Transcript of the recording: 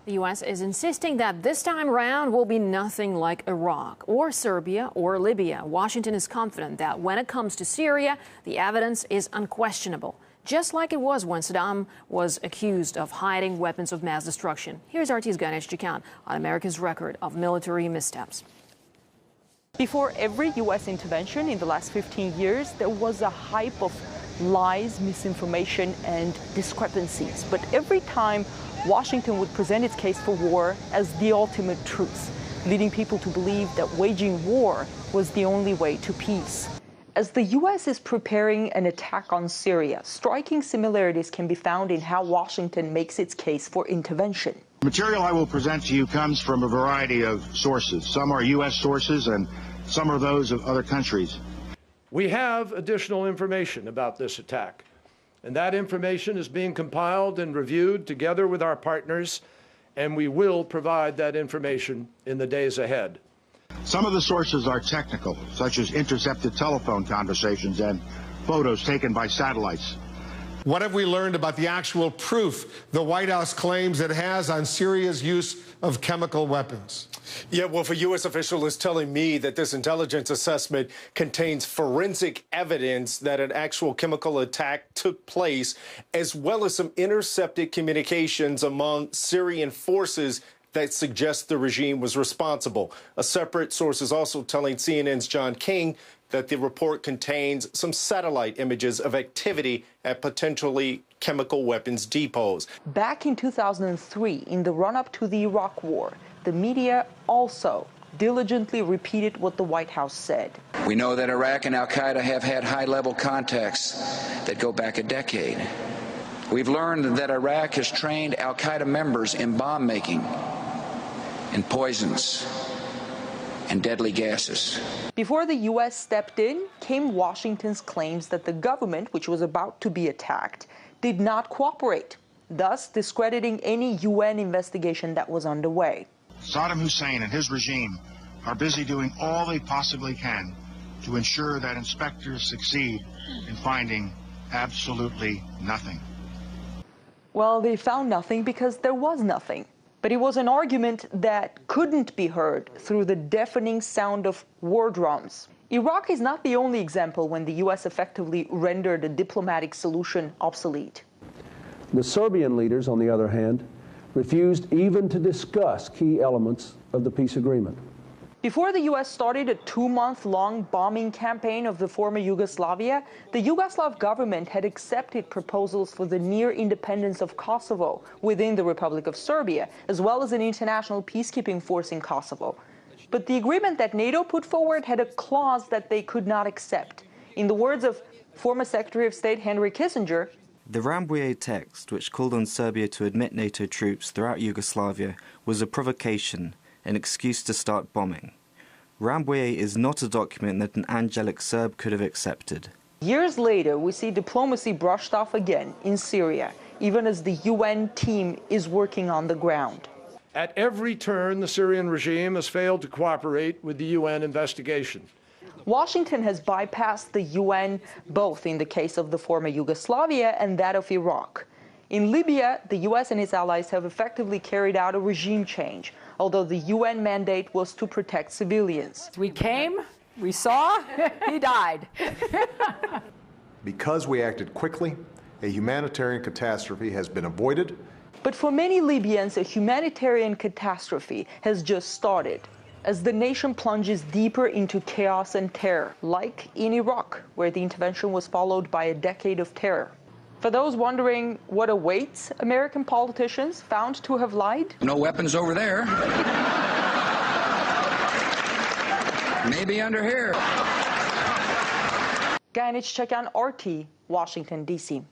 The U.S. is insisting that this time around will be nothing like Iraq or Serbia or Libya. Washington is confident that when it comes to Syria, the evidence is unquestionable, just like it was when Saddam was accused of hiding weapons of mass destruction. Here's RT's Gayane Chichakyan on America's record of military missteps. Before every U.S. intervention in the last 15 years, there was a hype of lies, misinformation, and discrepancies. But every time, Washington would present its case for war as the ultimate truth, leading people to believe that waging war was the only way to peace. As the U.S. is preparing an attack on Syria, striking similarities can be found in how Washington makes its case for intervention. The material I will present to you comes from a variety of sources. Some are U.S. sources and some are those of other countries. We have additional information about this attack, and that information is being compiled and reviewed together with our partners, and we will provide that information in the days ahead. Some of the sources are technical, such as intercepted telephone conversations and photos taken by satellites. What have we learned about the actual proof the White House claims it has on Syria's use of chemical weapons? Yeah, well, a U.S. official is telling me that this intelligence assessment contains forensic evidence that an actual chemical attack took place, as well as some intercepted communications among Syrian forces that suggest the regime was responsible. A separate source is also telling CNN's John King that the report contains some satellite images of activity at potentially chemical weapons depots. Back in 2003, in the run-up to the Iraq War, the media also diligently repeated what the White House said. We know that Iraq and al-Qaeda have had high-level contacts that go back a decade. We've learned that Iraq has trained al-Qaeda members in bomb making, in poisons, and deadly gases. Before the U.S. stepped in, came Washington's claims that the government, which was about to be attacked, did not cooperate, thus discrediting any UN investigation that was underway. Saddam Hussein and his regime are busy doing all they possibly can to ensure that inspectors succeed in finding absolutely nothing. Well, they found nothing because there was nothing. But it was an argument that couldn't be heard through the deafening sound of war drums. Iraq is not the only example when the U.S. effectively rendered a diplomatic solution obsolete. The Serbian leaders, on the other hand, refused even to discuss key elements of the peace agreement. Before the U.S. started a 2-month-long bombing campaign of the former Yugoslavia, the Yugoslav government had accepted proposals for the near independence of Kosovo within the Republic of Serbia, as well as an international peacekeeping force in Kosovo. But the agreement that NATO put forward had a clause that they could not accept. In the words of former Secretary of State Henry Kissinger, the Rambouillet text, which called on Serbia to admit NATO troops throughout Yugoslavia, was a provocation, an excuse to start bombing. Rambouillet is not a document that an angelic Serb could have accepted. Years later, we see diplomacy brushed off again in Syria, even as the UN team is working on the ground. At every turn, the Syrian regime has failed to cooperate with the UN investigation. Washington has bypassed the UN, both in the case of the former Yugoslavia and that of Iraq. In Libya, the U.S. and its allies have effectively carried out a regime change, although the UN mandate was to protect civilians. We came, we saw, he died. Because we acted quickly, a humanitarian catastrophe has been avoided. But for many Libyans, a humanitarian catastrophe has just started, as the nation plunges deeper into chaos and terror, like in Iraq, where the intervention was followed by a decade of terror. For those wondering what awaits American politicians found to have lied, no weapons over there. Maybe under here. Gayane Chichakyan, RT, Washington, D.C.